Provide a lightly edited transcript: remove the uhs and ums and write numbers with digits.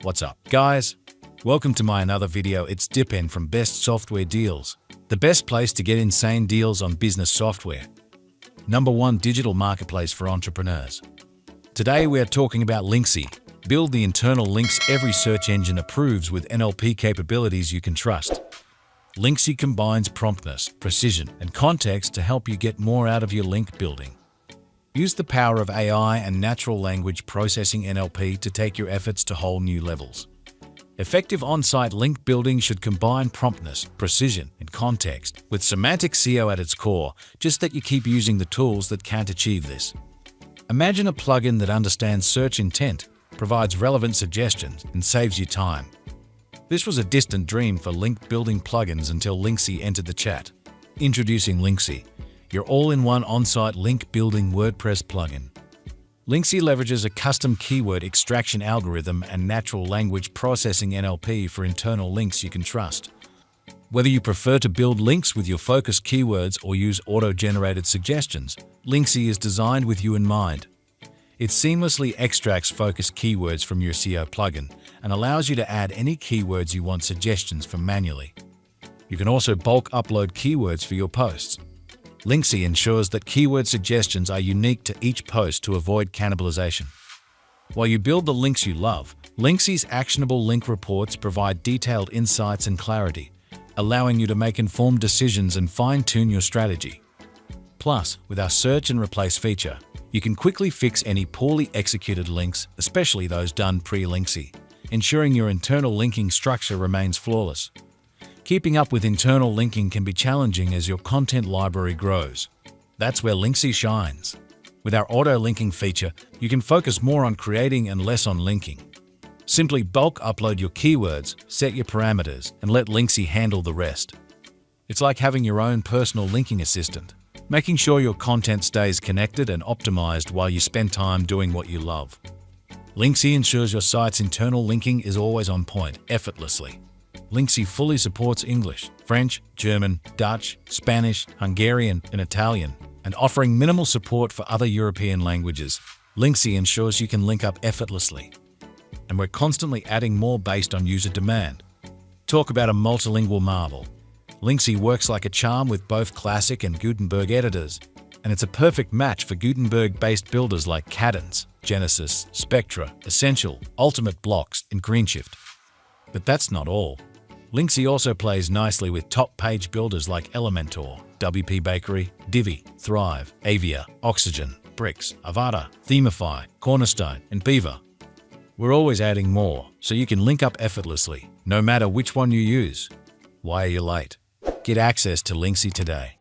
What's up, guys? Welcome to my another video. It's Dipen from Best Software Deals, the best place to get insane deals on business software. #1 digital marketplace for entrepreneurs. Today we are talking about Linksy. Build the internal links every search engine approves with NLP capabilities you can trust. Linksy combines promptness, precision, and context to help you get more out of your link building. Use the power of AI and natural language processing NLP to take your efforts to whole new levels. Effective on-site link building should combine promptness, precision, and context, with semantic SEO at its core, just that you keep using the tools that can't achieve this. Imagine a plugin that understands search intent, provides relevant suggestions, and saves you time. This was a distant dream for link building plugins until Linksy entered the chat. Introducing Linksy, your all-in-one on-site link building WordPress plugin. Linksy leverages a custom keyword extraction algorithm and natural language processing NLP for internal links you can trust. Whether you prefer to build links with your focused keywords or use auto-generated suggestions, Linksy is designed with you in mind. It seamlessly extracts focused keywords from your SEO plugin and allows you to add any keywords you want suggestions for manually. You can also bulk upload keywords for your posts. Linksy ensures that keyword suggestions are unique to each post to avoid cannibalization. While you build the links you love, Linksy's actionable link reports provide detailed insights and clarity, allowing you to make informed decisions and fine-tune your strategy. Plus, with our search and replace feature, you can quickly fix any poorly executed links, especially those done pre-Linksy, ensuring your internal linking structure remains flawless. Keeping up with internal linking can be challenging as your content library grows. That's where Linksy shines. With our auto-linking feature, you can focus more on creating and less on linking. Simply bulk upload your keywords, set your parameters, and let Linksy handle the rest. It's like having your own personal linking assistant, making sure your content stays connected and optimized while you spend time doing what you love. Linksy ensures your site's internal linking is always on point, effortlessly. Linksy fully supports English, French, German, Dutch, Spanish, Hungarian, and Italian, and offering minimal support for other European languages, Linksy ensures you can link up effortlessly. And we're constantly adding more based on user demand. Talk about a multilingual marvel. Linksy works like a charm with both Classic and Gutenberg editors, and it's a perfect match for Gutenberg-based builders like Cadence, Genesis, Spectra, Essential, Ultimate Blocks, and GreenShift. But that's not all. Linksy also plays nicely with top page builders like Elementor, WP Bakery, Divi, Thrive, Avia, Oxygen, Bricks, Avada, Themify, Cornerstone, and Beaver. We're always adding more, so you can link up effortlessly, no matter which one you use. Why are you late? Get access to Linksy today.